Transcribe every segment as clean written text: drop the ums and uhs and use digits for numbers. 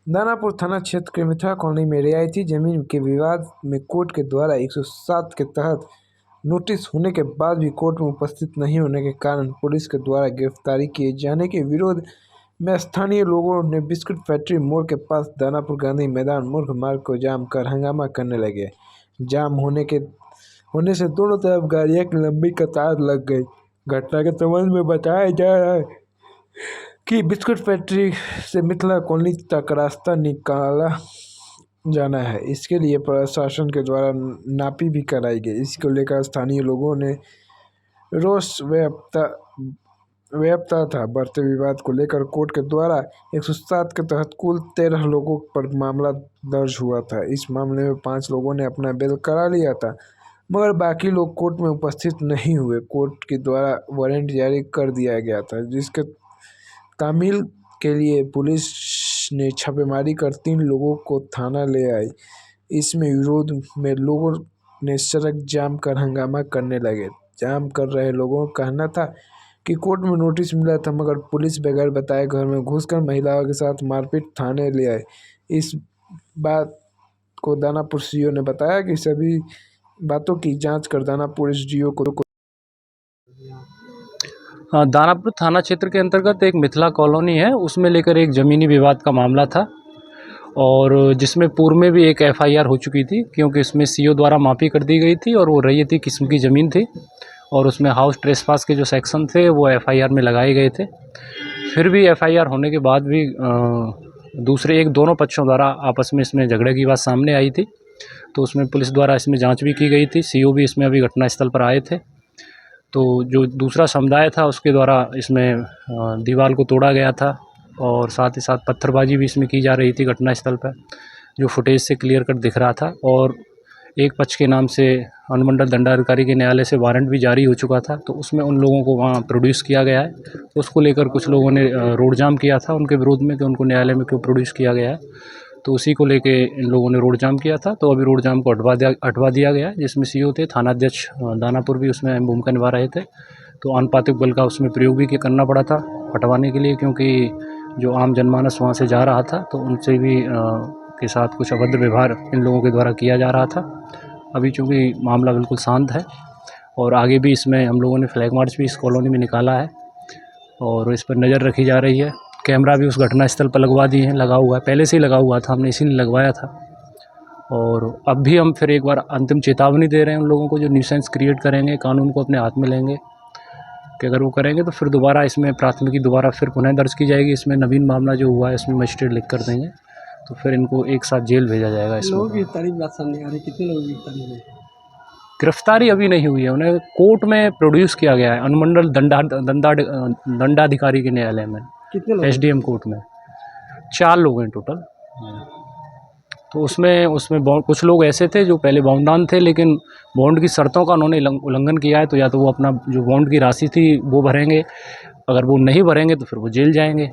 दानापुर थाना क्षेत्र के मिथिला कॉलोनी में रियायती जमीन के विवाद में कोर्ट के द्वारा 107 के तहत नोटिस होने के बाद भी कोर्ट में उपस्थित नहीं होने के कारण पुलिस के द्वारा गिरफ्तारी किए जाने के विरोध में स्थानीय लोगों ने बिस्कुट फैक्ट्री मोड़ के पास दानापुर गांधी मैदान मुख्य मार्ग को जाम कर हंगामा करने लगे। जाम होने से दोनों तरफ गाड़ियों की लंबी कतार लग गई। घटना के संबंध में बताया जा रहा है कि बिस्कुट फैक्ट्री से मिथिला कॉलोनी तक रास्ता निकाला जाना है। इसके लिए प्रशासन के द्वारा नापी भी कराई गई। इसको लेकर स्थानीय लोगों ने रोष व्यक्त था। बढ़ते विवाद को लेकर कोर्ट के द्वारा 107 के तहत कुल 13 लोगों पर मामला दर्ज हुआ था। इस मामले में 5 लोगों ने अपना बेल करा लिया था, मगर बाकी लोग कोर्ट में उपस्थित नहीं हुए। कोर्ट के द्वारा वारंट जारी कर दिया गया था, जिसके तामील के लिए पुलिस ने छापेमारी कर 3 लोगों को थाना ले आई। इसमें विरोध में लोगों ने सड़क जाम कर हंगामा करने लगे। जाम कर रहे लोगों का कहना था कि कोर्ट में नोटिस मिला था, मगर पुलिस बगैर बताए घर में घुसकर महिलाओं के साथ मारपीट थाने ले आए। इस बात को दानापुर सीओ ने बताया कि सभी बातों की जांच कर दानापुर एसडीओ को दानापुर थाना क्षेत्र के अंतर्गत एक मिथिला कॉलोनी है, उसमें लेकर एक ज़मीनी विवाद का मामला था और जिसमें पूर्व में भी एक एफआईआर हो चुकी थी, क्योंकि इसमें सीओ द्वारा माफ़ी कर दी गई थी और वो रैयती किस्म की ज़मीन थी और उसमें हाउस ट्रेसपास के जो सेक्शन थे वो एफआईआर में लगाए गए थे। फिर भी एफआईआर होने के बाद भी दोनों पक्षों द्वारा आपस में इसमें झगड़े की बात सामने आई थी, तो उसमें पुलिस द्वारा इसमें जाँच भी की गई थी। सीओ भी इसमें अभी घटनास्थल पर आए थे। तो जो दूसरा समुदाय था उसके द्वारा इसमें दीवार को तोड़ा गया था और साथ ही साथ पत्थरबाजी भी इसमें की जा रही थी घटनास्थल पर, जो फुटेज से क्लियर कट दिख रहा था। और एक पक्ष के नाम से अनुमंडल दंडाधिकारी के न्यायालय से वारंट भी जारी हो चुका था, तो उसमें उन लोगों को वहाँ प्रोड्यूस किया गया है। तो उसको लेकर कुछ लोगों ने रोड जाम किया था उनके विरोध में कि उनको न्यायालय में क्यों प्रोड्यूस किया गया है, तो उसी को लेके इन लोगों ने रोड जाम किया था। तो अभी रोड जाम को हटवा दिया गया, जिसमें सीओ थे, थाना अध्यक्ष दानापुर भी उसमें अहम भूमिका निभा रहे थे। तो आनुपातिक बल का उसमें प्रयोग भी करना पड़ा था हटवाने के लिए, क्योंकि जो आम जनमानस वहाँ से जा रहा था तो उनसे भी के साथ कुछ अभद्र व्यवहार इन लोगों के द्वारा किया जा रहा था। अभी चूँकि मामला बिल्कुल शांत है और आगे भी इसमें हम लोगों ने फ्लैग मार्च भी इस कॉलोनी में निकाला है और इस पर नज़र रखी जा रही है। कैमरा भी उस घटनास्थल पर लगा हुआ है, पहले से ही लगा हुआ था, हमने इसीलिए लगवाया था। और अब भी हम फिर एक बार अंतिम चेतावनी दे रहे हैं उन लोगों को जो न्यूसेंस क्रिएट करेंगे, कानून को अपने हाथ में लेंगे, कि अगर वो करेंगे तो फिर दोबारा इसमें प्राथमिकी दोबारा फिर पुनः दर्ज की जाएगी। इसमें नवीन मामला जो हुआ है इसमें मजिस्ट्रेट लिख कर देंगे, तो फिर इनको एक साथ जेल भेजा जाएगा। इसमें कितने लोगों की गिरफ्तारी अभी नहीं हुई है, उन्हें कोर्ट में प्रोड्यूस किया गया है अनुमंडल दंडाधिकारी के न्यायालय में, एसडीएम कोर्ट में 4 लोग हैं टोटल। तो उसमें कुछ लोग ऐसे थे जो पहले बॉन्डान थे, लेकिन बॉन्ड की शर्तों का उन्होंने उल्लंघन किया है, तो या तो वो अपना जो बॉन्ड की राशि थी वो भरेंगे, अगर वो नहीं भरेंगे तो फिर वो जेल जाएंगे।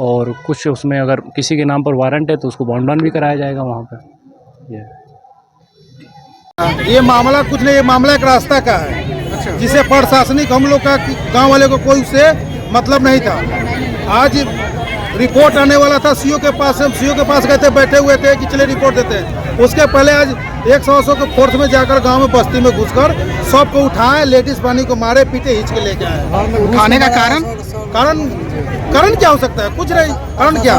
और कुछ उसमें अगर किसी के नाम पर वारंट है तो उसको बॉन्डान भी कराया जाएगा वहाँ पर। ये मामला कुछ नहीं, ये मामला एक रास्ता का है, जिसे प्रशासनिक हम लोग का गांव वाले को कोई उससे मतलब नहीं था। आज रिपोर्ट आने वाला था सीओ के पास, हम सीओ के पास गए थे, बैठे हुए थे कि चले रिपोर्ट देते हैं। उसके पहले आज 100 के फोर्स में जाकर गांव में बस्ती में घुसकर सबको उठाए, लेडीज पानी को मारे पीटे हिंच के लेके आए। उठाने का कारण क्या हो सकता है? कुछ नहीं, कारण क्या?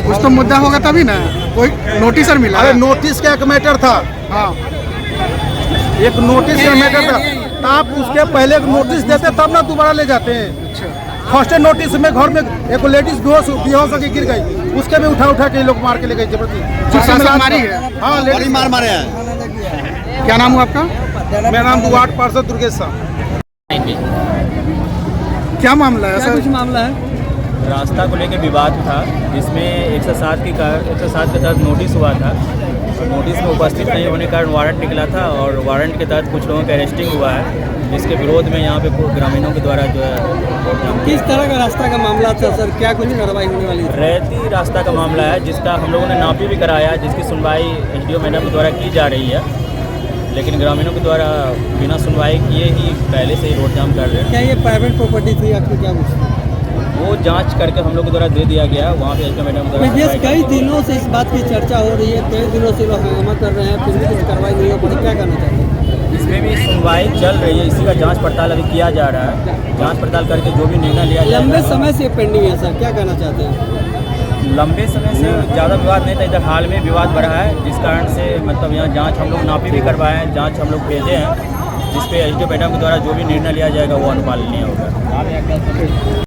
कुछ तो मुद्दा होगा तभी ना, कोई नोटिस मिला। अरे नोटिस का एक मैटर था, हाँ, एक नोटिस का मैटर था। आप उसके पहले एक नोटिस देते तब ना दोबारा ले जाते हैं। फर्स्ट नोटिस में घर में एक लेडीज बेहोश होकर गिर गई, उसके भी उठा के लोग मार के ले गए जबरदस्ती। मारी है, हाँ, लेडीज मारे हैं। क्या नाम हुआ आपका? मेरा नाम वार्ड पार्षद दुर्गेश साहब। क्या मामला है सर? कुछ मामला है, रास्ता को लेकर विवाद था, जिसमें 107 के तहत नोटिस हुआ था। नोटिस में उपस्थित नहीं होने के कारण वारंट निकला था और वारंट के तहत कुछ लोगों का अरेस्टिंग हुआ है, जिसके विरोध में यहाँ पे ग्रामीणों के द्वारा जो है। किस तरह का रास्ता का मामला था सर? क्या कुछ कार्रवाई होने वाली है? रैयती रास्ता का मामला है, जिसका हम लोगों ने नापी भी कराया, जिसकी सुनवाई एसडीओ मैडम के द्वारा की जा रही है, लेकिन ग्रामीणों के द्वारा बिना सुनवाई किए ही पहले से ही रोड जाम कर रहे हैं। क्या ये प्राइवेट प्रॉपर्टी थी आपको? क्या कुछ वो जांच करके हम लोग के द्वारा दे दिया गया। वहाँ पे एसडीओ मैडम विदेश कई दिनों से इस बात की चर्चा हो रही है, कई दिनों से लोग हंगामा कर रहे हैं, फिर भी कुछ कार्रवाई नहीं हो पड़ी, क्या कहना चाहते हैं? इसमें भी सुनवाई चल रही है, इसी का जांच पड़ताल अभी किया जा रहा है। जांच पड़ताल करके जो भी निर्णय लिया जाएगा। लंबे समय से पेंडिंग है सर, क्या कहना चाहते हैं? लंबे समय से ज़्यादा विवाद नहीं था, इधर हाल में विवाद बढ़ा है, जिस कारण से मतलब यहाँ जांच हम लोग नापी भी करवाए हैं, जांच हम लोग भेजे हैं, जिस पे एसडीओ मैडम के द्वारा जो भी निर्णय लिया जाएगा वो अनुपालनीय होगा।